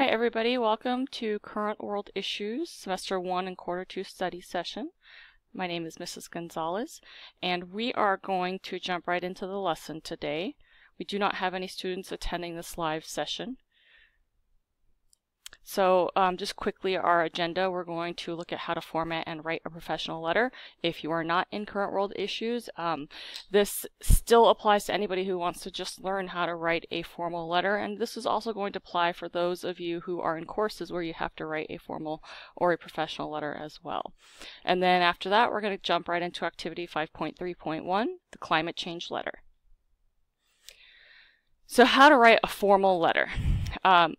Hi everybody, welcome to Current World Issues, Semester 1 and Quarter 2 study session. My name is Mrs. Gonzalez, and we are going to jump right into the lesson today. We do not have any students attending this live session. So just quickly, our agenda, we're going to look at how to format and write a professional letter. If you are not in Current World Issues, this still applies to anybody who wants to just learn how to write a formal letter, and this is also going to apply for those of you who are in courses where you have to write a formal or a professional letter as well. And then after that, we're going to jump right into activity 5.3.1, the climate change letter. So how to write a formal letter.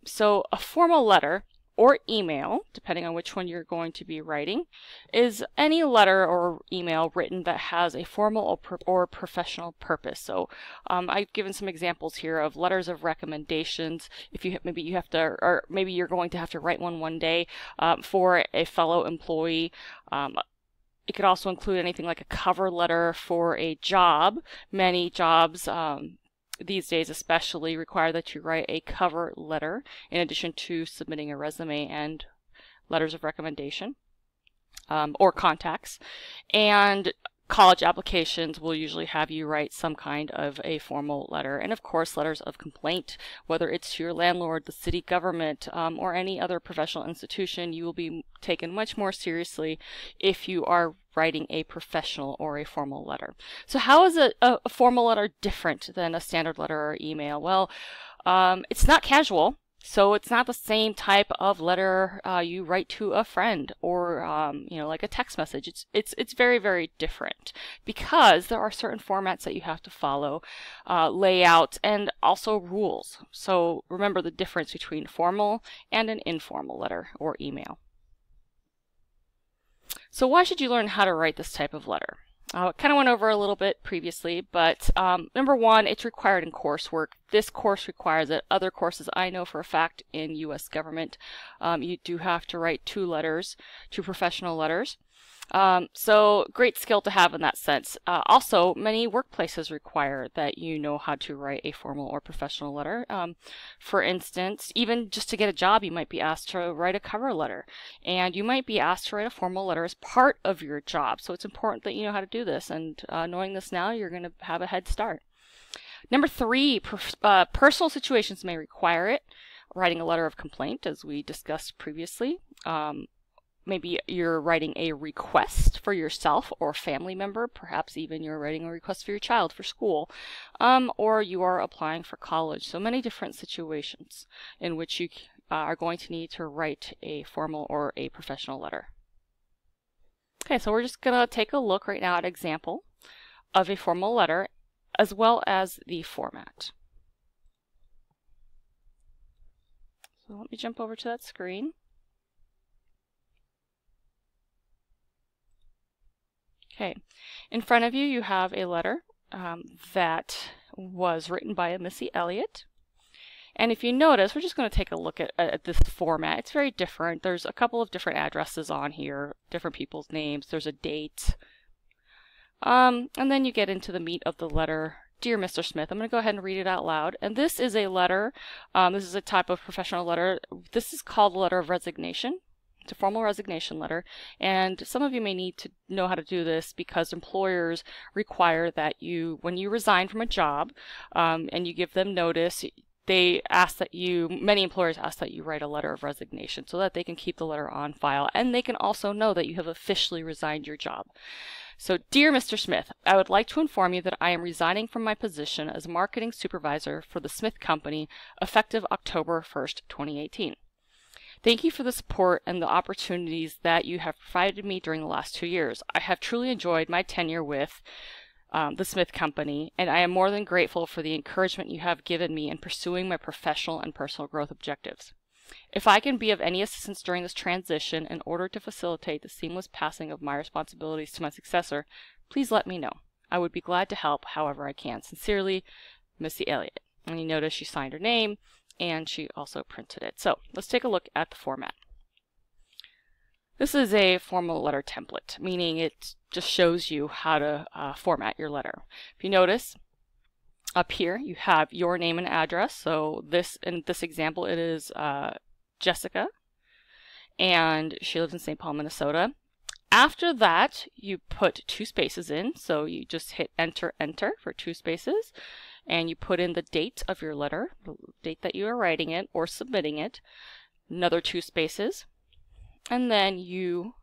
So a formal letter or email, depending on which one you're going to be writing, is any letter or email written that has a formal or professional purpose. So I've given some examples here of letters of recommendations. If you maybe you have to, or maybe you're going to have to write one day for a fellow employee. It could also include anything like a cover letter for a job. Many jobs these days especially require that you write a cover letter in addition to submitting a resume and letters of recommendation or contacts. And college applications will usually have you write some kind of a formal letter. And of course, letters of complaint, whether it's to your landlord, the city government, or any other professional institution, you will be taken much more seriously if you are writing a professional or a formal letter. So how is a formal letter different than a standard letter or email? Well, it's not casual. So it's not the same type of letter you write to a friend or like a text message. It's very, very different because there are certain formats that you have to follow, layout, and also rules. So remember the difference between formal and an informal letter or email. So why should you learn how to write this type of letter? I kind of went over a little bit previously, but number one, it's required in coursework. This course requires it. Other courses I know for a fact in U.S. government, you do have to write 2 letters, 2 professional letters. So great skill to have in that sense. Also, many workplaces require that you know how to write a formal or professional letter. For instance, even just to get a job, you might be asked to write a cover letter, and you might be asked to write a formal letter as part of your job. So it's important that you know how to do this, and knowing this now, you're going to have a head start. Number 3, personal situations may require it. Writing a letter of complaint, as we discussed previously. Maybe you're writing a request for yourself or family member, perhaps even you're writing a request for your child for school, or you are applying for college. So many different situations in which you are going to need to write a formal or a professional letter. Okay, so we're just going to take a look right now at an example of a formal letter as well as the format. So let me jump over to that screen. Okay, in front of you, you have a letter that was written by a Missy Elliott. And if you notice, we're just going to take a look at this format. It's very different. There's a couple of different addresses on here, different people's names. There's a date. And then you get into the meat of the letter. Dear Mr. Smith, I'm going to go ahead and read it out loud. And this is a letter. This is a type of professional letter. This is called the Letter of Resignation. It's a formal resignation letter, and some of you may need to know how to do this because employers require that when you resign from a job and you give them notice, many employers ask that you write a letter of resignation so that they can keep the letter on file, and they can also know that you have officially resigned your job. So, dear Mr. Smith, I would like to inform you that I am resigning from my position as marketing supervisor for the Smith Company effective October 1st, 2018. Thank you for the support and the opportunities that you have provided me during the last 2 years. I have truly enjoyed my tenure with the Smith Company, and I am more than grateful for the encouragement you have given me in pursuing my professional and personal growth objectives. If I can be of any assistance during this transition in order to facilitate the seamless passing of my responsibilities to my successor, please let me know. I would be glad to help however I can. Sincerely, Missy Elliott. And you notice she signed her name, and she also printed it. So let's take a look at the format. This is a formal letter template, meaning it just shows you how to format your letter. If you notice, up here you have your name and address. So in this example, it is Jessica, and she lives in St. Paul, Minnesota. After that, you put 2 spaces in, so you just hit enter, enter for 2 spaces, and you put in the date of your letter, the date that you are writing it or submitting it, another 2 spaces, and then you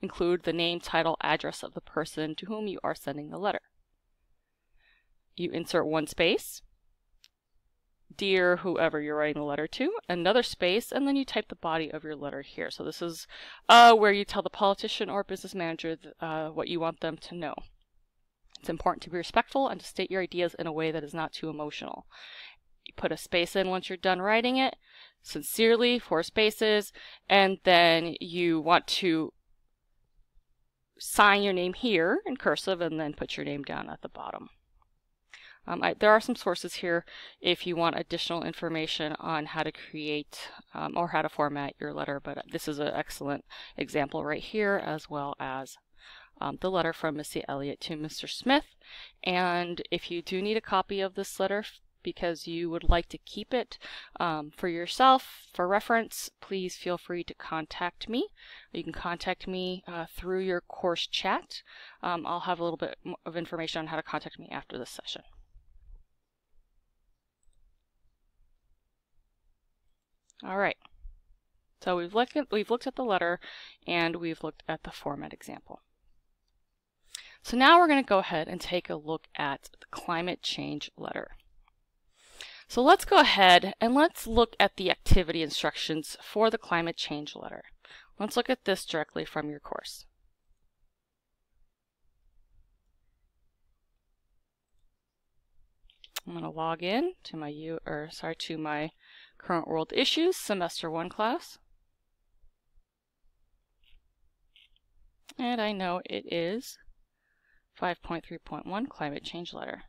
include the name, title, address of the person to whom you are sending the letter. You insert 1 space, dear whoever you're writing the letter to, another space, and then you type the body of your letter here. So this is where you tell the politician or business manager what you want them to know. It's important to be respectful and to state your ideas in a way that is not too emotional. You put a space in once you're done writing it, sincerely, 4 spaces, and then you want to sign your name here in cursive and then put your name down at the bottom. There are some sources here if you want additional information on how to create or how to format your letter, but this is an excellent example right here, as well as the letter from Missy Elliott to Mr. Smith. And if you do need a copy of this letter because you would like to keep it for yourself for reference, please feel free to contact me. You can contact me through your course chat. I'll have a little bit of information on how to contact me after this session. All right, so we've looked at the letter and we've looked at the format example. So now we're going to go ahead and take a look at the climate change letter. So let's go ahead and let's look at the activity instructions for the climate change letter. Let's look at this directly from your course. I'm going to log in to my Current World Issues Semester 1 class. And I know it is 5.3.1 Climate Change Letter.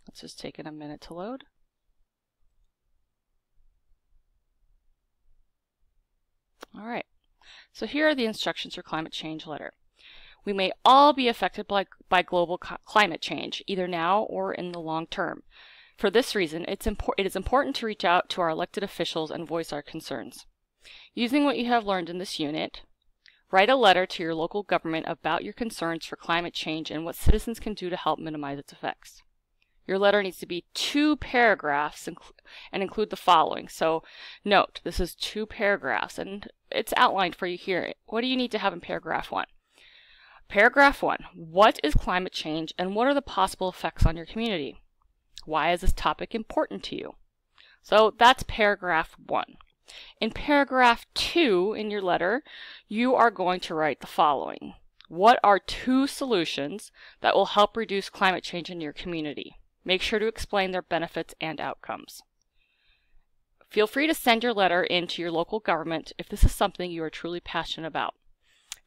It's just taking a minute to load. All right, so here are the instructions for climate change letter. We may all be affected by global climate change, either now or in the long term. For this reason, it is important to reach out to our elected officials and voice our concerns. Using what you have learned in this unit, write a letter to your local government about your concerns for climate change and what citizens can do to help minimize its effects. Your letter needs to be 2 paragraphs and include the following. So note, this is 2 paragraphs and it's outlined for you here. What do you need to have in paragraph 1? Paragraph 1, what is climate change and what are the possible effects on your community? Why is this topic important to you? So that's paragraph 1. In paragraph 2 in your letter, you are going to write the following. What are 2 solutions that will help reduce climate change in your community? Make sure to explain their benefits and outcomes. Feel free to send your letter in to your local government if this is something you are truly passionate about.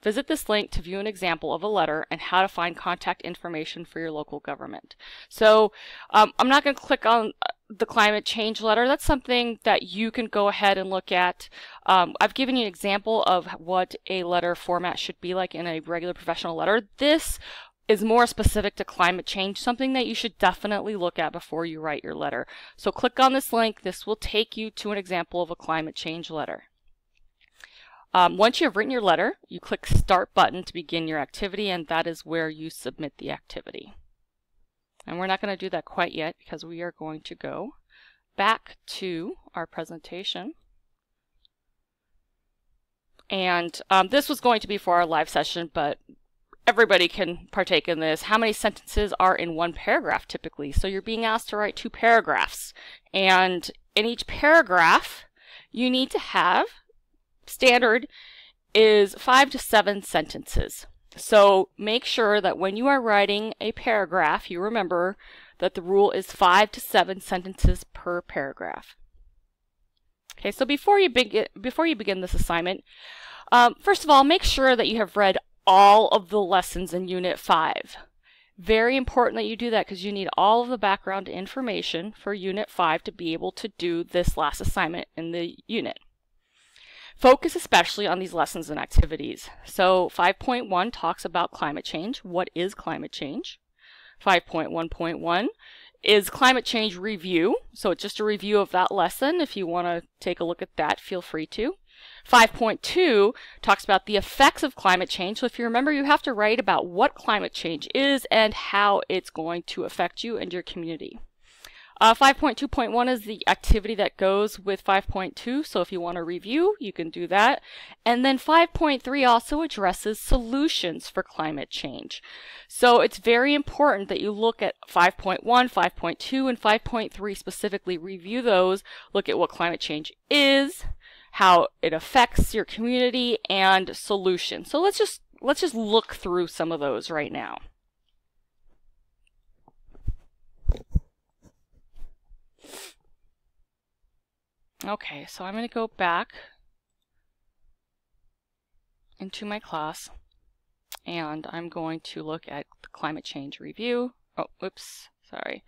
Visit this link to view an example of a letter and how to find contact information for your local government. So I'm not going to click on the climate change letter. That's something that you can go ahead and look at. I've given you an example of what a letter format should be like in a regular professional letter. This is more specific to climate change, something that you should definitely look at before you write your letter. So click on this link. This will take you to an example of a climate change letter. Once you have written your letter, you click Start button to begin your activity, and that is where you submit the activity. And we're not going to do that quite yet because we are going to go back to our presentation. And this was going to be for our live session, but everybody can partake in this. How many sentences are in 1 paragraph typically? So you're being asked to write 2 paragraphs. And in each paragraph, you need to have, standard is 5 to 7 sentences. So make sure that when you are writing a paragraph, you remember that the rule is 5 to 7 sentences per paragraph. Okay, so before you begin this assignment, first of all, make sure that you have read all of the lessons in Unit 5. Very important that you do that because you need all of the background information for Unit 5 to be able to do this last assignment in the unit. Focus especially on these lessons and activities. So 5.1 talks about climate change. What is climate change? 5.1.1 is climate change review. So it's just a review of that lesson. If you want to take a look at that, feel free to. 5.2 talks about the effects of climate change. So if you remember, you have to write about what climate change is and how it's going to affect you and your community. 5.2.1 is the activity that goes with 5.2, so if you want to review, you can do that. And then 5.3 also addresses solutions for climate change. So it's very important that you look at 5.1, 5.2, and 5.3 specifically. Review those, look at what climate change is, how it affects your community, and solutions. So let's just look through some of those right now. Okay, so I'm going to go back into my class and I'm going to look at the climate change review. Oh, whoops, sorry.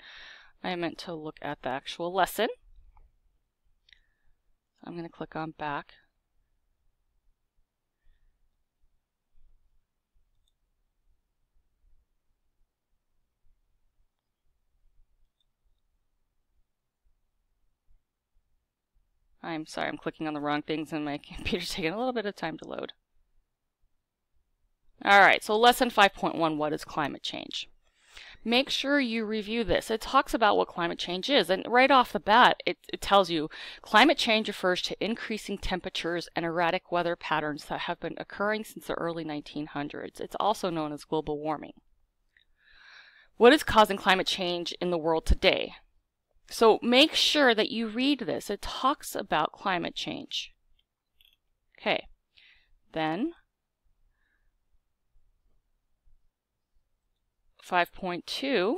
I meant to look at the actual lesson. I'm going to click on back. I'm sorry, I'm clicking on the wrong things and my computer's taking a little bit of time to load. Alright, so lesson 5.1, what is climate change? Make sure you review this. It talks about what climate change is, and right off the bat, it tells you climate change refers to increasing temperatures and erratic weather patterns that have been occurring since the early 1900s. It's also known as global warming. What is causing climate change in the world today? So make sure that you read this. It talks about climate change. Okay, then 5.2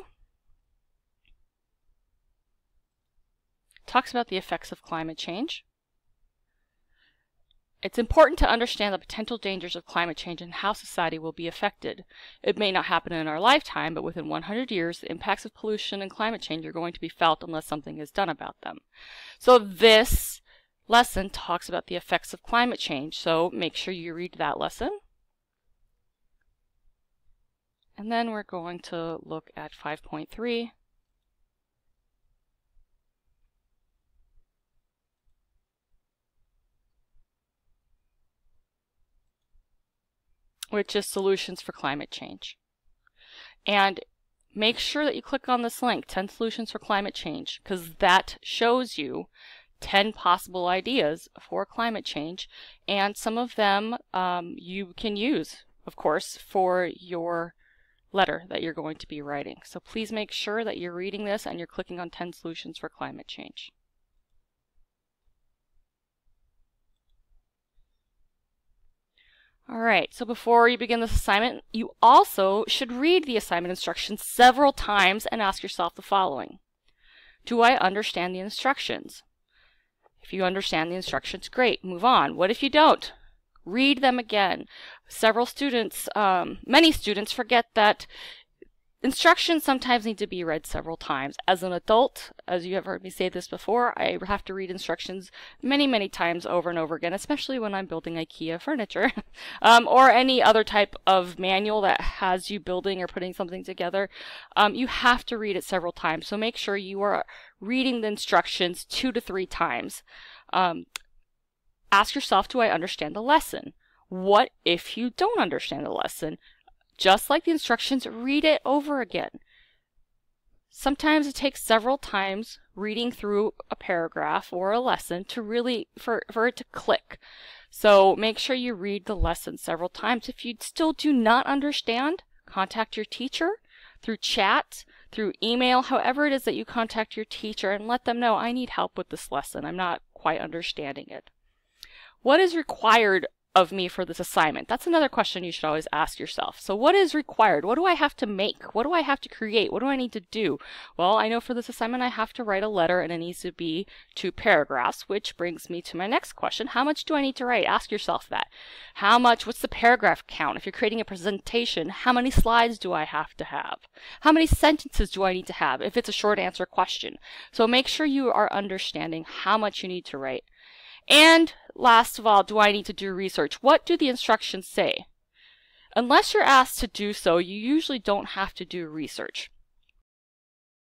talks about the effects of climate change. It's important to understand the potential dangers of climate change and how society will be affected. It may not happen in our lifetime, but within 100 years, the impacts of pollution and climate change are going to be felt unless something is done about them. So this lesson talks about the effects of climate change, so make sure you read that lesson. And then we're going to look at 5.3. which is solutions for climate change. And make sure that you click on this link, 10 Solutions for Climate Change, because that shows you 10 possible ideas for climate change, and some of them you can use, of course, for your letter that you're going to be writing. So please make sure that you're reading this and you're clicking on 10 Solutions for Climate Change. Alright, so before you begin this assignment, you also should read the assignment instructions several times and ask yourself the following. Do I understand the instructions? If you understand the instructions, great, move on. What if you don't? Read them again. Several students, many students forget that instructions sometimes need to be read several times. As an adult, as you have heard me say this before, I have to read instructions many, many times over and over again, especially when I'm building IKEA furniture or any other type of manual that has you building or putting something together. You have to read it several times, so make sure you are reading the instructions 2 to 3 times. Ask yourself, do I understand the lesson? What if you don't understand the lesson? Just like the instructions, read it over again. Sometimes it takes several times reading through a paragraph or a lesson to really, for it to click. So make sure you read the lesson several times. If you still do not understand, contact your teacher through chat, through email, however it is that you contact your teacher, and let them know, I need help with this lesson. I'm not quite understanding it. What is required of me for this assignment? That's another question you should always ask yourself. So what is required? What do I have to make? What do I have to create? What do I need to do? Well, I know for this assignment I have to write a letter, and it needs to be 2 paragraphs, which brings me to my next question. How much do I need to write? Ask yourself that. How much? What's the paragraph count? If you're creating a presentation, how many slides do I have to have? How many sentences do I need to have if it's a short answer question? So make sure you are understanding how much you need to write. And last of all, do I need to do research? What do the instructions say? Unless you're asked to do so, you usually don't have to do research.